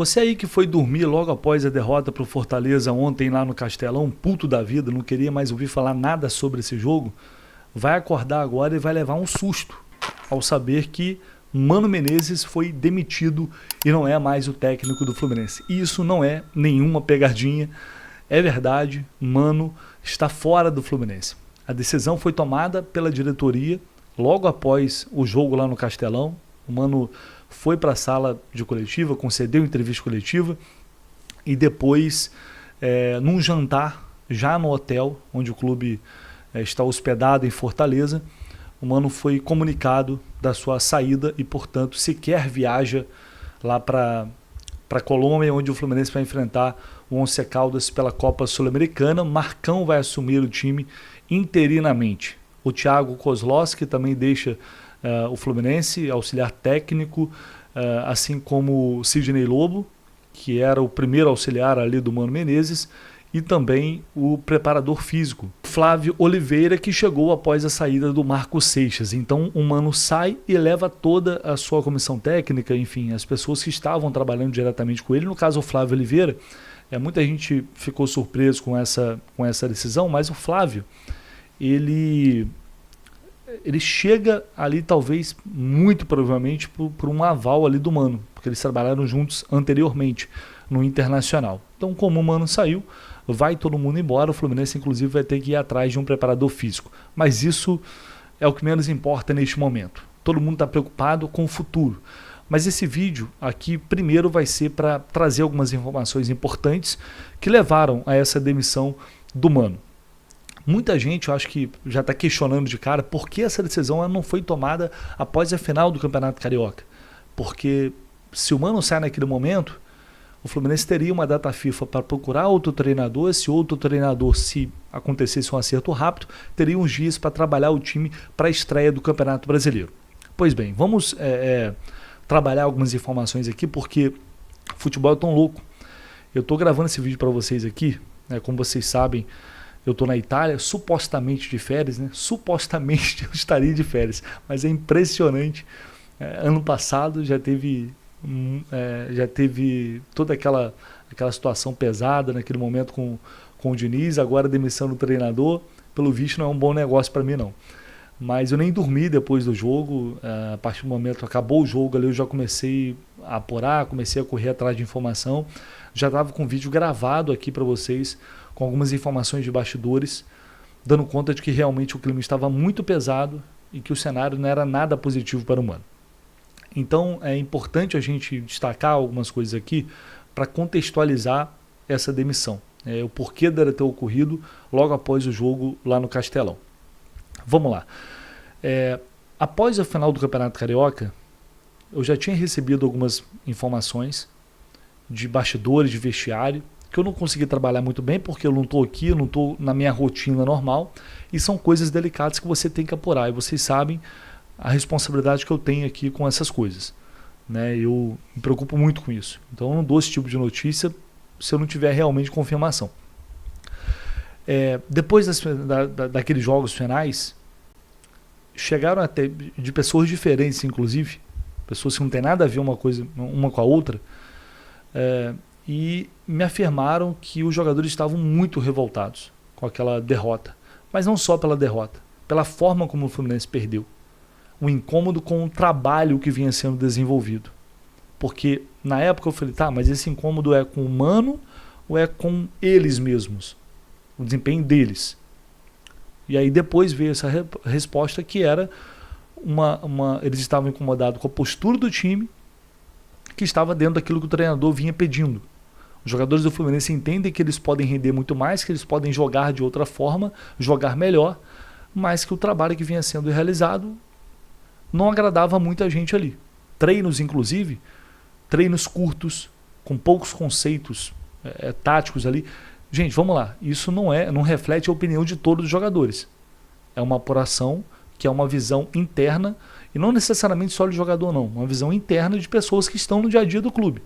Você aí que foi dormir logo após a derrota para o Fortaleza ontem lá no Castelão, puto da vida, não queria mais ouvir falar nada sobre esse jogo, vai acordar agora e vai levar um susto ao saber que Mano Menezes foi demitido e não é mais o técnico do Fluminense. E isso não é nenhuma pegadinha, é verdade, Mano está fora do Fluminense. A decisão foi tomada pela diretoria logo após o jogo lá no Castelão. O Mano foi para a sala de coletiva, concedeu entrevista coletiva e depois, num jantar, já no hotel onde o clube está hospedado em Fortaleza, o Mano foi comunicado da sua saída e, portanto, sequer viaja lá para a Colômbia, onde o Fluminense vai enfrentar o Once Caldas pela Copa Sul-Americana. Marcão vai assumir o time interinamente. O Thiago Kozlowski também deixa o Fluminense, auxiliar técnico, assim como o Sidney Lobo, que era o primeiro auxiliar ali do Mano Menezes, e também o preparador físico, Flávio Oliveira, que chegou após a saída do Marco Seixas. Então o Mano sai e leva toda a sua comissão técnica, enfim, as pessoas que estavam trabalhando diretamente com ele, no caso o Flávio Oliveira. Muita gente ficou surpreso com essa decisão, mas o Flávio, ele chega ali talvez, muito provavelmente, por um aval ali do Mano, porque eles trabalharam juntos anteriormente no Internacional. Então, como o Mano saiu, vai todo mundo embora, o Fluminense inclusive vai ter que ir atrás de um preparador físico. Mas isso é o que menos importa neste momento. Todo mundo está preocupado com o futuro. Mas esse vídeo aqui primeiro vai ser para trazer algumas informações importantes que levaram a essa demissão do Mano. Muita gente, eu acho que já está questionando de cara por que essa decisão não foi tomada após a final do Campeonato Carioca. Porque se o Mano sai naquele momento, o Fluminense teria uma data FIFA para procurar outro treinador. Esse outro treinador, se acontecesse um acerto rápido, teria uns dias para trabalhar o time para a estreia do Campeonato Brasileiro. Pois bem, vamos trabalhar algumas informações aqui, porque futebol é tão louco. Eu estou gravando esse vídeo para vocês aqui, como vocês sabem, eu estou na Itália, supostamente de férias, né? Supostamente eu estaria de férias, mas é impressionante. Ano passado já teve toda aquela situação pesada naquele momento com o Diniz, agora a demissão do treinador. Pelo visto não é um bom negócio para mim não. Mas eu nem dormi depois do jogo, a partir do momento que acabou o jogo ali eu já comecei a apurar, comecei a correr atrás de informação. Já estava com o vídeo gravado aqui para vocês, com algumas informações de bastidores, dando conta de que realmente o clima estava muito pesado e que o cenário não era nada positivo para o Mano. Então é importante a gente destacar algumas coisas aqui para contextualizar essa demissão, o porquê dela ter ocorrido logo após o jogo lá no Castelão. Vamos lá. Após a final do Campeonato Carioca, eu já tinha recebido algumas informações de bastidores, de vestiário, que eu não consegui trabalhar muito bem, porque eu não estou aqui, eu não estou na minha rotina normal, e são coisas delicadas que você tem que apurar, e vocês sabem a responsabilidade que eu tenho aqui com essas coisas, né? Eu me preocupo muito com isso, então eu não dou esse tipo de notícia se eu não tiver realmente confirmação. Depois daqueles jogos finais, chegaram até de pessoas diferentes, inclusive, pessoas que não tem nada a ver uma coisa uma com a outra, e me afirmaram que os jogadores estavam muito revoltados com aquela derrota. Mas não só pela derrota, pela forma como o Fluminense perdeu. Um incômodo com o trabalho que vinha sendo desenvolvido. Porque na época eu falei, tá, mas esse incômodo é com o Mano ou é com eles mesmos? O desempenho deles. E aí depois veio essa resposta que era eles estavam incomodados com a postura do time, que estava dentro daquilo que o treinador vinha pedindo. Os jogadores do Fluminense entendem que eles podem render muito mais, que eles podem jogar de outra forma, jogar melhor, mas que o trabalho que vinha sendo realizado não agradava muita gente ali. Treinos, inclusive, treinos curtos, com poucos conceitos táticos ali. Gente, vamos lá, isso não reflete a opinião de todos os jogadores. É uma apuração que é uma visão interna, e não necessariamente só de jogador não, uma visão interna de pessoas que estão no dia a dia do clube.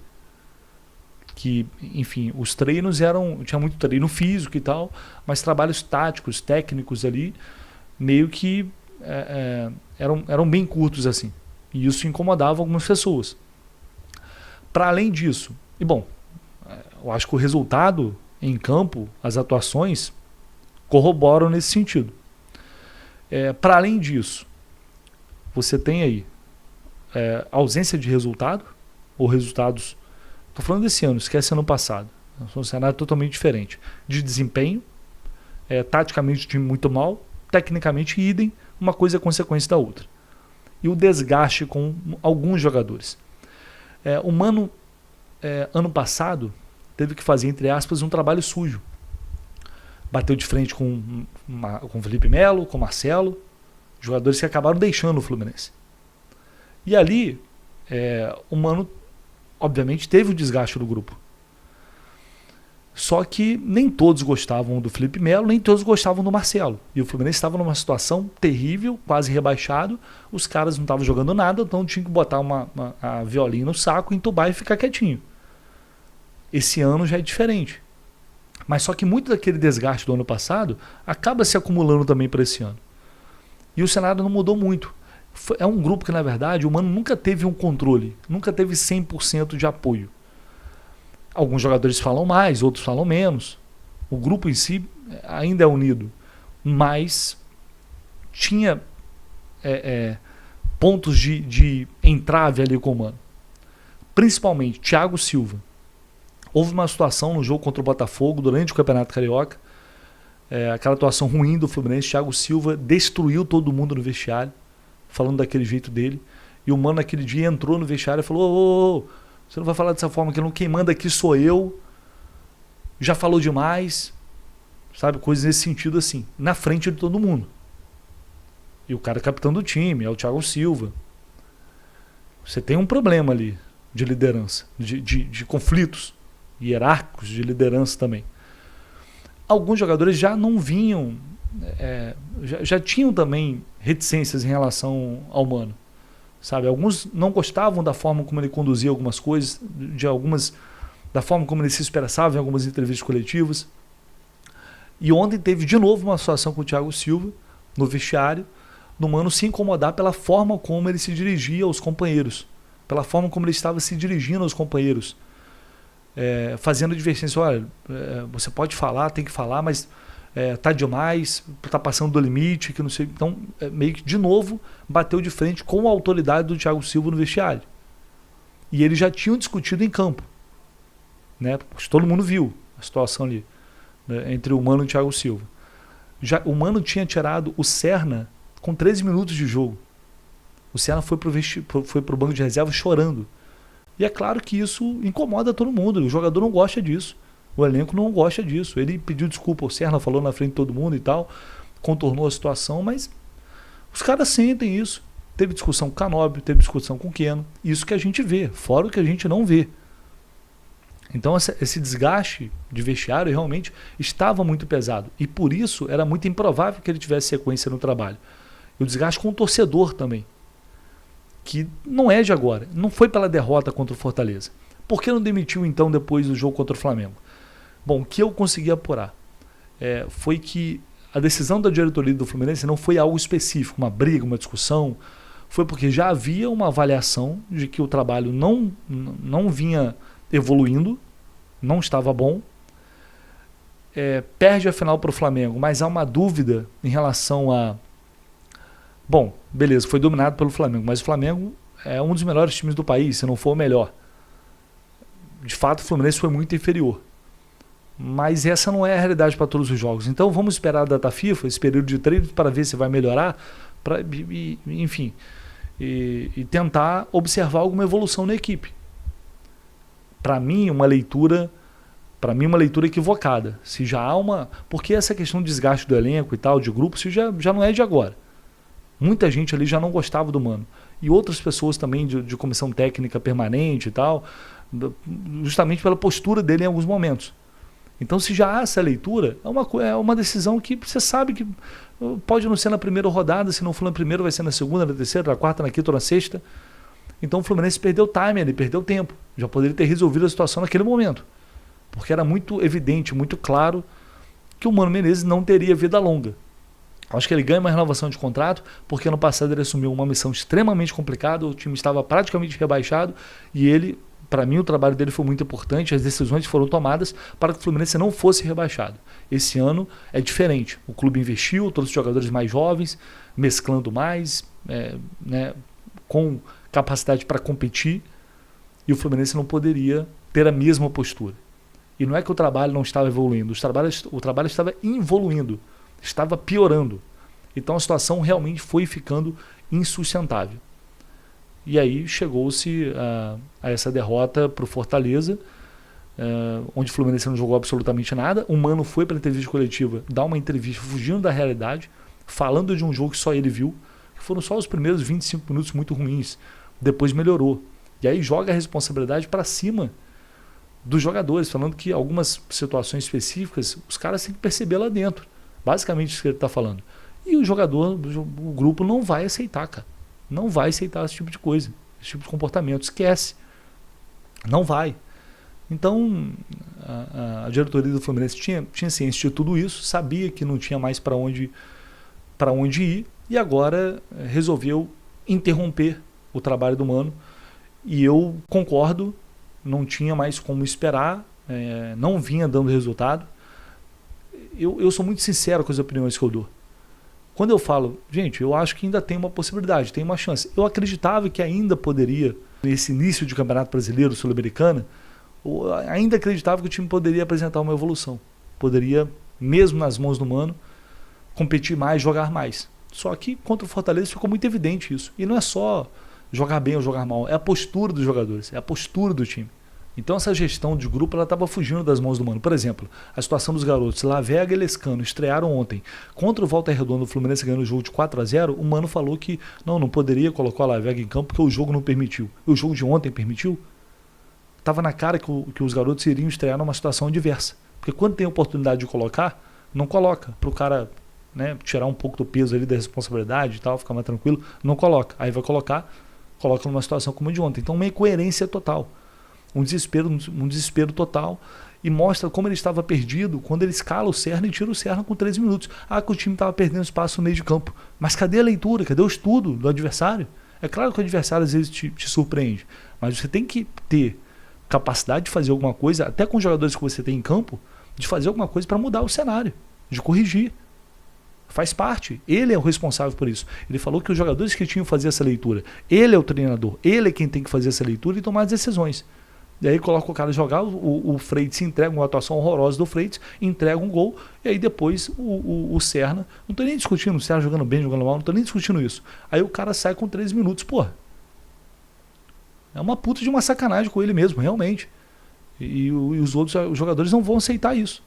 Que, enfim, os treinos tinha muito treino físico e tal, mas trabalhos táticos, técnicos ali, meio que eram bem curtos assim. E isso incomodava algumas pessoas. Para além disso, E bom, eu acho que o resultado em campo, as atuações, corroboram nesse sentido. Para além disso, você tem aí ausência de resultado, ou resultados, estou falando desse ano, esquece ano passado, é um cenário totalmente diferente, de desempenho, taticamente o time muito mal, tecnicamente idem, uma coisa é consequência da outra. E o desgaste com alguns jogadores. O Mano, ano passado, teve que fazer, entre aspas, um trabalho sujo. Bateu de frente com Felipe Melo, com Marcelo, jogadores que acabaram deixando o Fluminense. E ali, o Mano, obviamente, teve o desgaste do grupo. Só que nem todos gostavam do Felipe Melo, nem todos gostavam do Marcelo. E o Fluminense estava numa situação terrível, quase rebaixado. Os caras não estavam jogando nada, então tinha que botar a violinha no saco, entubar e ficar quietinho. Esse ano já é diferente. Mas só que muito daquele desgaste do ano passado acaba se acumulando também para esse ano. E o cenário não mudou muito. É um grupo que, na verdade, o Mano nunca teve um controle, nunca teve 100% de apoio. Alguns jogadores falam mais, outros falam menos. O grupo em si ainda é unido, mas tinha pontos de entrave ali com o Mano. Principalmente Thiago Silva. Houve uma situação no jogo contra o Botafogo durante o Campeonato Carioca, aquela atuação ruim do Fluminense. Thiago Silva destruiu todo mundo no vestiário, falando daquele jeito dele. E o Mano naquele dia entrou no vestiário e falou: você não vai falar dessa forma, que quem manda aqui sou eu, já falou demais, sabe, coisas nesse sentido assim, na frente de todo mundo. E o cara é capitão do time, é o Thiago Silva. Você tem um problema ali de liderança, de conflitos hierárquicos de liderança também. Alguns jogadores já não vinham, já tinham também reticências em relação ao Mano. Sabe, alguns não gostavam da forma como ele conduzia algumas coisas, da forma como ele se expressava em algumas entrevistas coletivas. E ontem teve de novo uma situação com o Thiago Silva, no vestiário, do Mano se incomodar pela forma como ele se dirigia aos companheiros, pela forma como ele estava se dirigindo aos companheiros, fazendo advertência: olha, você pode falar, tem que falar, mas tá demais, tá passando do limite, que não sei. Então, meio que de novo bateu de frente com a autoridade do Thiago Silva no vestiário. E eles já tinham discutido em campo, né? Todo mundo viu a situação ali, né, entre o Mano e o Thiago Silva. O Mano tinha tirado o Serna com 13 minutos de jogo. O Serna foi pro banco de reserva chorando. E é claro que isso incomoda todo mundo. O jogador não gosta disso. O elenco não gosta disso. Ele pediu desculpa ao Serna, falou na frente de todo mundo e tal, contornou a situação, mas os caras sentem isso. Teve discussão com o Canóbio, teve discussão com o Keno. Isso que a gente vê, fora o que a gente não vê. Então esse desgaste de vestiário realmente estava muito pesado. E por isso era muito improvável que ele tivesse sequência no trabalho. E o desgaste com o torcedor também, que não é de agora. Não foi pela derrota contra o Fortaleza. Por que não demitiu então depois do jogo contra o Flamengo? Bom, o que eu consegui apurar foi que a decisão da diretoria do Fluminense não foi algo específico, uma briga, uma discussão. Foi porque já havia uma avaliação de que o trabalho não vinha evoluindo, não estava bom. Perde a final para o Flamengo, mas há uma dúvida em relação a... Bom, beleza, foi dominado pelo Flamengo, mas o Flamengo é um dos melhores times do país, se não for o melhor. De fato, o Fluminense foi muito inferior. Mas essa não é a realidade para todos os jogos. Então vamos esperar a data FIFA, esse período de treino, para ver se vai melhorar, enfim, e tentar observar alguma evolução na equipe. Para mim, uma leitura equivocada. Se já há uma... Porque essa questão de desgaste do elenco e tal, de grupo, isso já não é de agora. Muita gente ali já não gostava do Mano. E outras pessoas também de comissão técnica permanente e tal, justamente pela postura dele em alguns momentos. Então, se já há essa leitura, é uma decisão que você sabe que pode não ser na primeira rodada, se não for na primeira, vai ser na segunda, na terceira, na quarta, na quinta ou na sexta. Então o Fluminense perdeu time, ele perdeu tempo. Já poderia ter resolvido a situação naquele momento. Porque era muito evidente, muito claro que o Mano Menezes não teria vida longa. Acho que ele ganha uma renovação de contrato, porque ano passado ele assumiu uma missão extremamente complicada, o time estava praticamente rebaixado e ele Para mim o trabalho dele foi muito importante, as decisões foram tomadas para que o Fluminense não fosse rebaixado. Esse ano é diferente, o clube investiu, trouxe jogadores mais jovens, mesclando mais, né, com capacidade para competir, e o Fluminense não poderia ter a mesma postura. E não é que o trabalho não estava evoluindo, o trabalho estava involuindo, estava piorando. Então a situação realmente foi ficando insustentável. E aí chegou-se a essa derrota para o Fortaleza, onde o Fluminense não jogou absolutamente nada. O Mano foi para a entrevista coletiva dar uma entrevista fugindo da realidade, falando de um jogo que só ele viu, que foram só os primeiros 25 minutos muito ruins. Depois melhorou. E aí joga a responsabilidade para cima dos jogadores, falando que algumas situações específicas os caras têm que perceber lá dentro. Basicamente isso que ele está falando. E o jogador, o grupo não vai aceitar, cara. Não vai aceitar esse tipo de coisa, esse tipo de comportamento. Esquece. Não vai. Então, a diretoria do Fluminense tinha ciência de tudo isso, sabia que não tinha mais para onde ir, e agora resolveu interromper o trabalho do Mano. E eu concordo, não tinha mais como esperar, não vinha dando resultado. Eu sou muito sincero com as opiniões que eu dou. Quando eu falo, gente, eu acho que ainda tem uma possibilidade, tem uma chance. Eu acreditava que ainda poderia, nesse início de Campeonato Brasileiro, Sul-Americana, ainda acreditava que o time poderia apresentar uma evolução. Poderia, mesmo nas mãos do Mano, competir mais, jogar mais. Só que contra o Fortaleza ficou muito evidente isso. E não é só jogar bem ou jogar mal, é a postura dos jogadores, é a postura do time. Então essa gestão de grupo estava fugindo das mãos do Mano. Por exemplo, a situação dos garotos Lavega e Lescano estrearam ontem. Contra o Volta Redonda, o Fluminense ganhando o jogo de 4-0, o Mano falou que não poderia colocar o Lavega em campo porque o jogo não permitiu. E o jogo de ontem permitiu? Estava na cara que os garotos iriam estrear numa situação adversa. Porque quando tem oportunidade de colocar, não coloca. Para o cara, né, tirar um pouco do peso ali da responsabilidade e tal, ficar mais tranquilo, não coloca. Aí vai coloca numa situação como a de ontem. Então uma incoerência total. Um desespero total, e mostra como ele estava perdido quando ele escala o Serna e tira o Serna com 3 minutos. Que o time estava perdendo espaço no meio de campo. Mas cadê a leitura? Cadê o estudo do adversário? É claro que o adversário às vezes te surpreende, mas você tem que ter capacidade de fazer alguma coisa, até com os jogadores que você tem em campo, de fazer alguma coisa para mudar o cenário, de corrigir. Faz parte, ele é o responsável por isso. Ele falou que os jogadores que tinham que fazer essa leitura, ele é o treinador, ele é quem tem que fazer essa leitura e tomar as decisões. E aí coloca o cara jogar, o Freitas entrega uma atuação horrorosa do Freitas, entrega um gol, e aí depois o Serna, não estou nem discutindo o Serna jogando bem, jogando mal, não estou nem discutindo isso. Aí o cara sai com 3 minutos, porra. É uma puta de uma sacanagem com ele mesmo, realmente. E os outros jogadores não vão aceitar isso.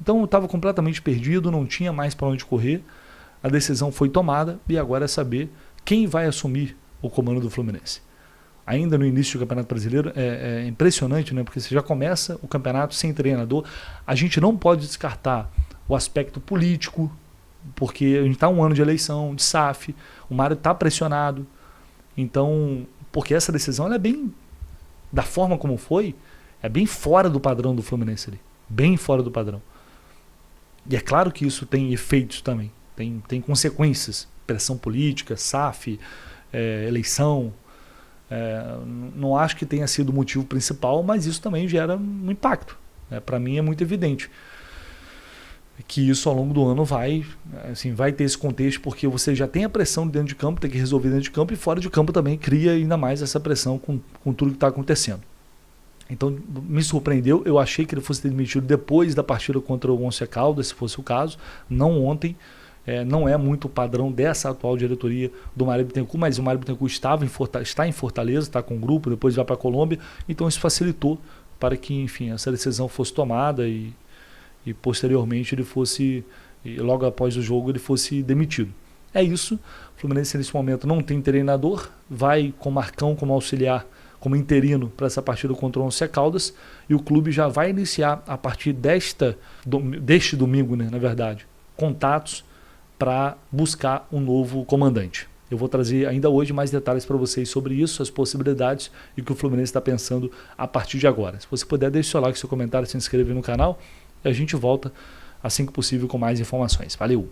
Então eu estava completamente perdido, não tinha mais para onde correr, a decisão foi tomada, e agora é saber quem vai assumir o comando do Fluminense. Ainda no início do Campeonato Brasileiro, é impressionante, né? Porque você já começa o campeonato sem treinador. A gente não pode descartar o aspecto político, porque a gente está um ano de eleição, de SAF, o Mário está pressionado. Então, porque essa decisão ela é bem, da forma como foi, é bem fora do padrão do Fluminense ali. Bem fora do padrão. E é claro que isso tem efeitos também, tem consequências. Pressão política, SAF, eleição. Não acho que tenha sido o motivo principal, mas isso também gera um impacto. Para mim é muito evidente que isso ao longo do ano vai ter esse contexto, porque você já tem a pressão dentro de campo, tem que resolver dentro de campo, e fora de campo também cria ainda mais essa pressão com tudo que está acontecendo. Então me surpreendeu, eu achei que ele fosse demitido depois da partida contra o Once Caldas, se fosse o caso, não ontem. Não é muito o padrão dessa atual diretoria do Mário Bittencourt, mas o Mário Bittencourt está em Fortaleza, está com o grupo, depois vai para a Colômbia, então isso facilitou para que, enfim, essa decisão fosse tomada e posteriormente ele fosse, logo após o jogo, ele fosse demitido. É isso, o Fluminense nesse momento não tem treinador, vai com Marcão como auxiliar, como interino para essa partida contra o Once Caldas, e o clube já vai iniciar a partir deste domingo, né, na verdade, contatos para buscar um novo comandante. Eu vou trazer ainda hoje mais detalhes para vocês sobre isso, as possibilidades e o que o Fluminense está pensando a partir de agora. Se você puder, deixe seu like, seu comentário, se inscrever no canal, e a gente volta assim que possível com mais informações. Valeu!